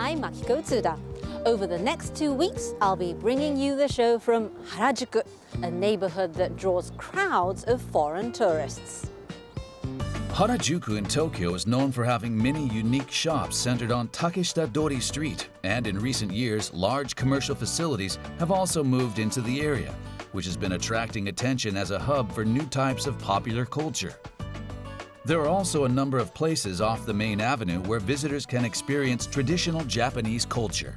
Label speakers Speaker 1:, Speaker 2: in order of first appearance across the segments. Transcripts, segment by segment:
Speaker 1: I'm Makiko Tsuda. Over the next 2 weeks, I'll be bringing you the show from Harajuku, a neighborhood that draws crowds of foreign tourists.
Speaker 2: Harajuku in Tokyo is known for having many unique shops centered on Takeshita Dori Street, and in recent years, large commercial facilities have also moved into the area, which has been attracting attention as a hub for new types of popular culture. There are also a number of places off the main avenue where visitors can experience traditional Japanese culture.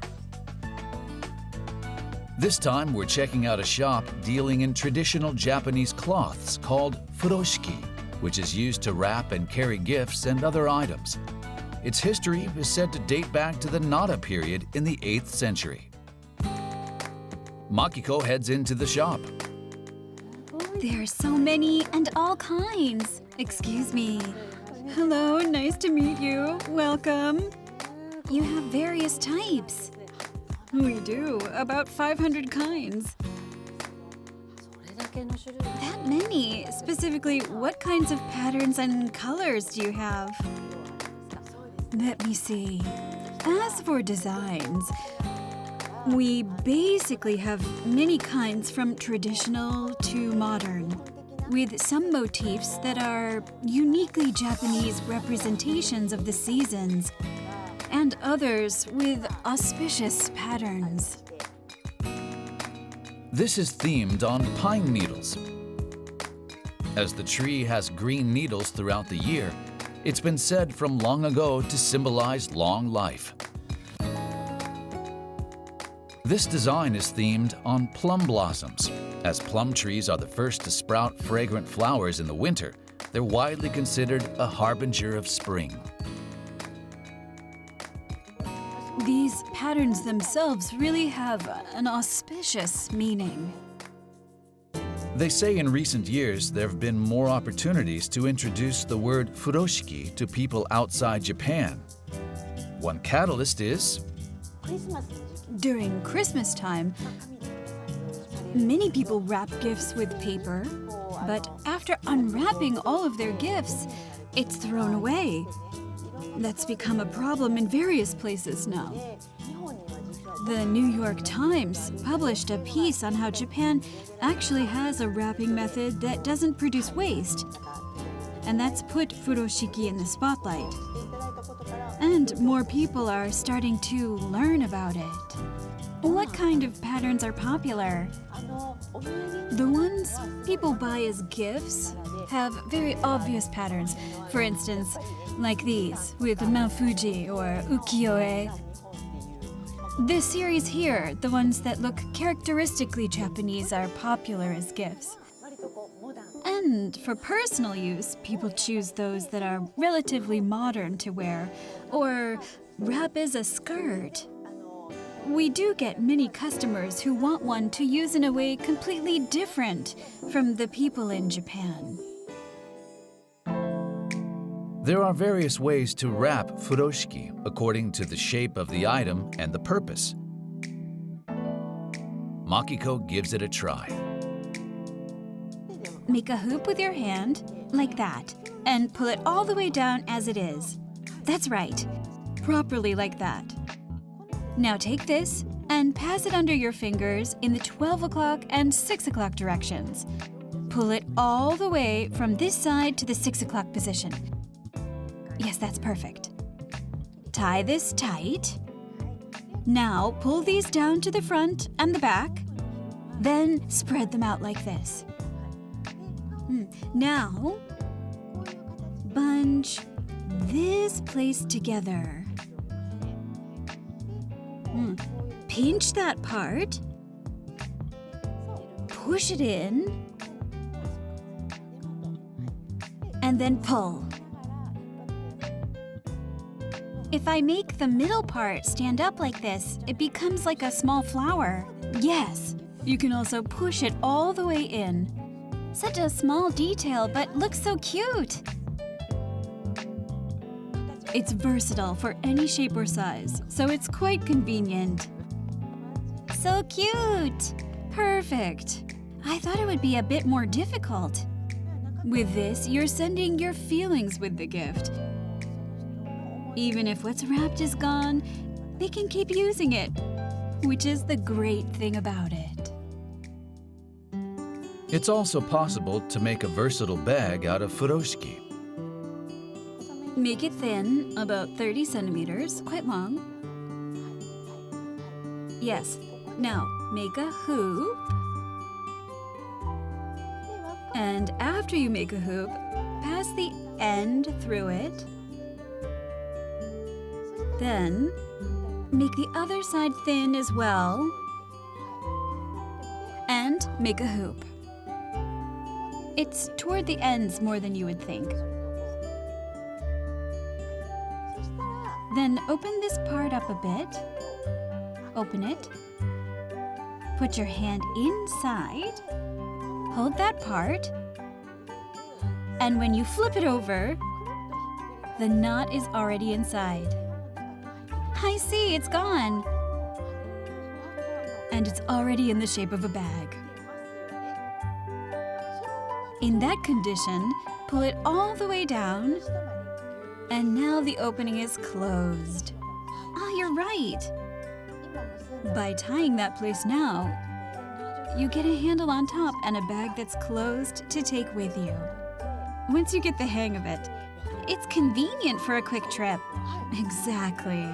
Speaker 2: This time, we're checking out a shop dealing in traditional Japanese cloths called Furoshiki, which is used to wrap and carry gifts and other items. Its history is said to date back to the Nara period in the 8th century. Makiko heads into the shop.
Speaker 3: There are so many and all kinds. Excuse me. Hello, nice to meet you. Welcome. You have various types. We do, about 500 kinds. That many? Specifically, what kinds of patterns and colors do you have? Let me see. As for designs, we basically have many kinds from traditional to modern, with some motifs that are uniquely Japanese representations of the seasons, and others with auspicious patterns.
Speaker 2: This is themed on pine needles. As the tree has green needles throughout the year, it's been said from long ago to symbolize long life. This design is themed on plum blossoms. As plum trees are the first to sprout fragrant flowers in the winter, they're widely considered a harbinger of spring.
Speaker 3: These patterns themselves really have an auspicious meaning.
Speaker 2: They say in recent years there have been more opportunities to introduce the word Furoshiki to people outside Japan. One catalyst is
Speaker 3: During Christmas time, many people wrap gifts with paper, but after unwrapping all of their gifts, it's thrown away. That's become a problem in various places now. The New York Times published a piece on how Japan actually has a wrapping method that doesn't produce waste, and that's put Furoshiki in the spotlight. And more people are starting to learn about it. What kind of patterns are popular? The ones people buy as gifts have very obvious patterns. For instance, like these with Mount Fuji or ukiyo-e. This series here, the ones that look characteristically Japanese, are popular as gifts. And for personal use, people choose those that are relatively modern to wear, or wrap as a skirt. We do get many customers who want one to use in a way completely different from the people in Japan.
Speaker 2: There are various ways to wrap furoshiki according to the shape of the item and the purpose. Makiko gives it a try.
Speaker 3: Make a hoop with your hand, like that, and pull it all the way down as it is. That's right, properly like that. Now take this and pass it under your fingers in the 12 o'clock and 6 o'clock directions. Pull it all the way from this side to the 6 o'clock position. Yes, that's perfect. Tie this tight. Now pull these down to the front and the back. Then spread them out like this. Now, bunch this place together. Pinch that part. Push it in. And then pull. If I make the middle part stand up like this, it becomes like a small flower. Yes, you can also push it all the way in. Such a small detail, but looks so cute. It's versatile for any shape or size, so it's quite convenient. So cute! Perfect! I thought it would be a bit more difficult. With this, you're sending your feelings with the gift. Even if what's wrapped is gone, they can keep using it, which is the great thing about it.
Speaker 2: It's also possible to make a versatile bag out of furoshiki.
Speaker 3: Make it thin, about 30 centimeters, quite long. Yes, now make a hoop. And after you make a hoop, pass the end through it. Then, make the other side thin as well. And make a hoop. It's toward the ends more than you would think. Then open this part up a bit. Open it. Put your hand inside. Hold that part. And when you flip it over, the knot is already inside. I see, it's gone. And it's already in the shape of a bag. In that condition, pull it all the way down. And now the opening is closed. Ah, you're right. By tying that place now, you get a handle on top and a bag that's closed to take with you. Once you get the hang of it, it's convenient for a quick trip. Exactly.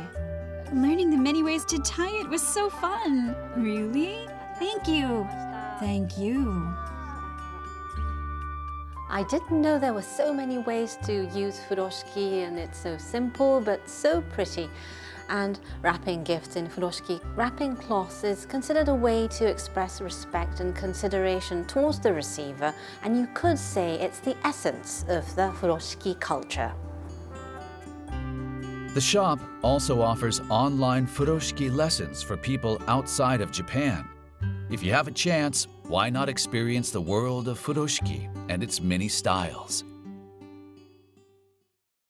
Speaker 3: Learning the many ways to tie it was so fun. Really? Thank you. Thank you.
Speaker 1: I didn't know there were so many ways to use furoshiki, and it's so simple but so pretty. And wrapping gifts in furoshiki wrapping cloths is considered a way to express respect and consideration towards the receiver, and you could say it's the essence of the furoshiki culture.
Speaker 2: The shop also offers online furoshiki lessons for people outside of Japan. If you have a chance, why not experience the world of furoshiki and its many styles?